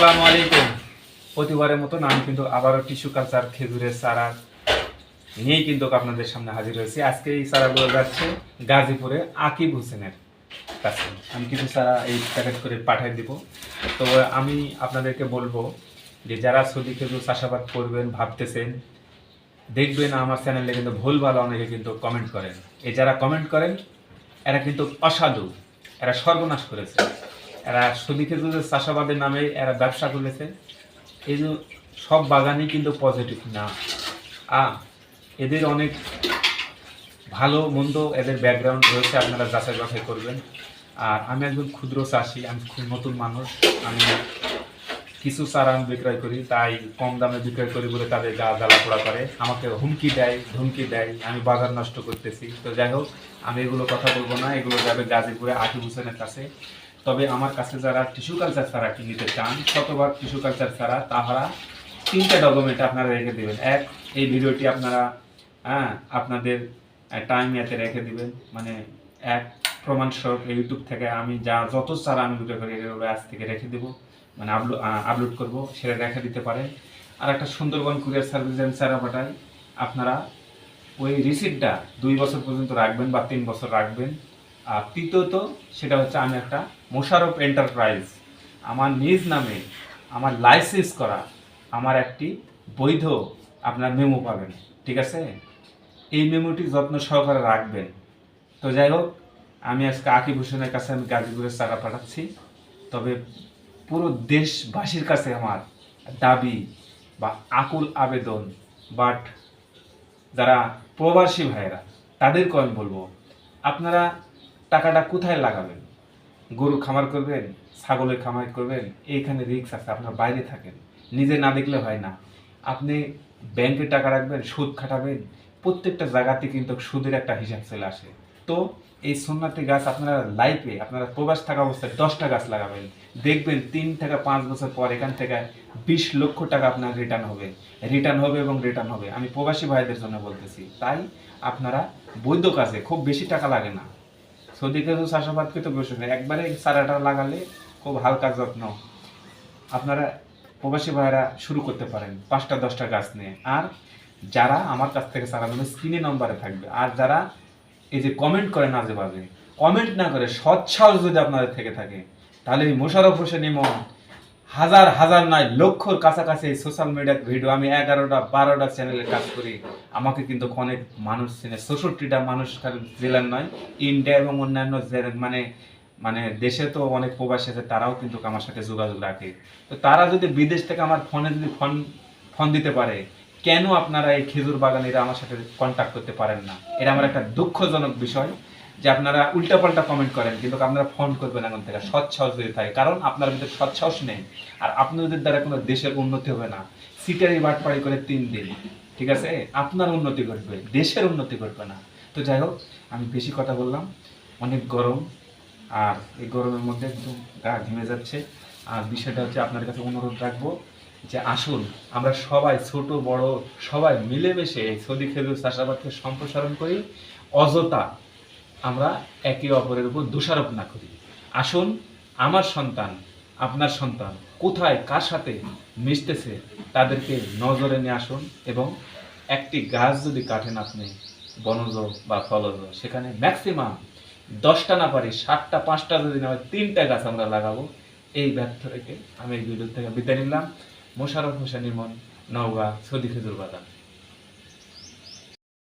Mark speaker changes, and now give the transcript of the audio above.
Speaker 1: আসসালামু আলাইকুম। প্রতিবারের মতন আমি কিন্তু আবারও টিস্যু কালচার খেজুরের চারা নিয়েই কিন্তু আপনাদের সামনে হাজির হয়েছি। আজকে এই চারাগুলো যাচ্ছে গাজীপুরে আকিব হোসেনের কাছে। আমি কিছু চারা এই প্যাকেট করে পাঠিয়ে দিব। তো আমি আপনাদেরকে বলবো যে যারা সৌদি খেজুর চাষাবাদ করবেন ভাবতেছেন, দেখবেন আমার চ্যানেলে কিন্তু ভুলভাল অনেকে কিন্তু কমেন্ট করেন। এই যারা কমেন্ট করেন এরা কিন্তু অসাধু, এরা সর্বনাশ করেছে। এরা সৌদি খেজুরের চাষাবাদের নামে এরা ব্যবসা করেছে। এই যে সব বাগানই কিন্তু পজিটিভ না। এদের অনেক ভালো মন্দ এদের ব্যাকগ্রাউন্ড রয়েছে, আপনারা যাচাই বাছাই করবেন। আর আমি একজন ক্ষুদ্র চাষি, আমি খুব নতুন মানুষ। আমি কিছু চারা আমি বিক্রয় করি, তাই কম দামে বিক্রয় করি বলে তাদের গা জ্বালা পোড়া করে, আমাকে হুমকি দেয়, ধমকি দেয়, আমি বাজার নষ্ট করতেছি। তো যাই হোক, আমি এগুলো কথা বলবো না, এগুলো যাবে গাজীপুরে আকিব হোসেনের কাছে। তবে আমার কাছে যারা টিস্যু কালচার চারা নিতে চান, শতভাগ টিস্যু কালচার চারা, তাহারা 3টা ডকুমেন্ট আপনারা রেখে দেবেন। এক, এই ভিডিওটি আপনারা আপনাদের টাইম এতে রেখে দিবেন, মানে এক প্রমাণস্বরূপ ইউটিউব থেকে আমি যত চারা আমি ভিডিও করি এগুলো আজ থেকে রেখে দেবো, মানে আপলোড করব, সেটা রেখে দিতে পারেন। আর একটা সুন্দরবন কুরিয়ার সার্ভিস আমি চারা পাঠাই, আপনারা ওই রিসিপ্টটা 2 বছর পর্যন্ত রাখবেন বা 3 বছর রাখবেন। আর তৃতীয়ত সেটা হচ্ছে, আমি একটা মোশাররফ এন্টারপ্রাইজ আমার নিজ নামে আমার লাইসেন্স করা আমার একটি বৈধ আপনার মেমো পাবেন, ঠিক আছে? এই মেমোটি যত্ন সহকারে রাখবেন। তো যাই হোক, আমি আজকে আকিব হোসেনের কাছে আমি গাজীপুরের চারা পাঠাচ্ছি। তবে পুরো দেশবাসীর কাছে আমার দাবি বা আকুল আবেদন, বাট যারা প্রবাসী ভাইয়েরা তাদেরকে আমি বলবো, আপনারা টাকাটা কোথায় লাগাবেন? গরু খামার করবেন, ছাগলের খামার করবেন, এইখানে রিস্ক আছে। আপনার বাইরে থাকেন, নিজে না দেখলে হয় না। আপনি ব্যাংকে টাকা রাখবেন, সুদ খাটাবেন, প্রত্যেকটা জায়গাতে কিন্তু সুদের একটা হিসাব চলে আসে। তো এই সুন্নাতি গাছ আপনারা লাইফে, আপনারা প্রবাস থাকা অবস্থায় 10টা গাছ লাগাবেন, দেখবেন 3 থেকে 5 বছর পর এখান থেকে 20 লক্ষ টাকা আপনার রিটার্ন হবে এবং রিটার্ন হবে। আমি প্রবাসী ভাইদের জন্য বলতেছি। তাই আপনারা বৈধ কাজে, খুব বেশি টাকা লাগে না, সৌদি খেজুর চাষাবাদ করতে বসে না, একবারে চারাটা লাগালে খুব হালকা যত্ন আপনারা প্রবাসী ভাইরা শুরু করতে পারেন 5টা 10টা গাছ নিয়ে। আর যারা আমার কাছ থেকে চারা নেবে স্ক্রিনে নম্বরে থাকবে। আর যারা এই যে কমেন্ট করে আজে বাজে, কমেন্ট না করে সৎসাহস যদি আপনাদের থেকে থাকে, তাহলে এই মোশাররফ হোসেন ইমন হাজার হাজার নয় লক্ষর কাছাকাছি সোশ্যাল মিডিয়া ভিডিও, আমি 11টা 12টা চ্যানেলে কাজ করি, আমাকে কিন্তু অনেক মানুষ চেনে। 64টা মানুষ জেলার নয়, ইন্ডিয়া এবং অন্যান্য মানে মানে দেশে তো অনেক প্রবাসী আছে, তারাও কিন্তু আমার সাথে যোগাযোগ রাখে। তো তারা যদি বিদেশ থেকে আমার ফোনে যদি ফোন দিতে পারে, কেন আপনারা এই খেজুর বাগানিরা আমার সাথে কন্ট্যাক্ট করতে পারেন না? এটা আমার একটা দুঃখজনক বিষয় যে আপনারা উল্টাপাল্টা কমেন্ট করেন, কিন্তু আপনারা ফোন করবেন এখন থেকে, সৎসাহস যদি থাকে। কারণ আপনার ভিতরে সৎসাহস নেই, আর আপনাদের দ্বারা কোনো দেশের উন্নতি হবে না। সিটারি বাটপাড়ি করে 3 দিন, ঠিক আছে? আপনার উন্নতি ঘটবে, দেশের উন্নতি ঘটবে না। তো যাই হোক, আমি বেশি কথা বললাম, অনেক গরম, আর এই গরমের মধ্যে একদম গা ঘেমে যাচ্ছে। আর বিষয়টা হচ্ছে, আপনার কাছে অনুরোধ রাখবো যে আসুন আমরা সবাই, ছোট বড় সবাই মিলেমিশে এই সৌদি খেজুর চাষাবাদকে সম্প্রসারণ করি, অযথা আমরা একে অপরের উপর দোষারোপ না করি। আসুন, আমার সন্তান, আপনার সন্তান কোথায় কার সাথে মিশতেছে তাদেরকে নজরে নিয়ে আসুন, এবং একটি গাছ যদি কাটেন আপনি, বনজ বা ফলজ, সেখানে ম্যাক্সিমাম 10টা না পারি 7টা 5টা যদি না হয় 3টা গাছ আমরা লাগাবো। এই ব্যর্থ রেখে আমি এই ভিডিও থেকে বিদায় নিলাম। মোশাররফ হোসেন ইমন, নওগাঁ, সৌদি খেজুর বাগান।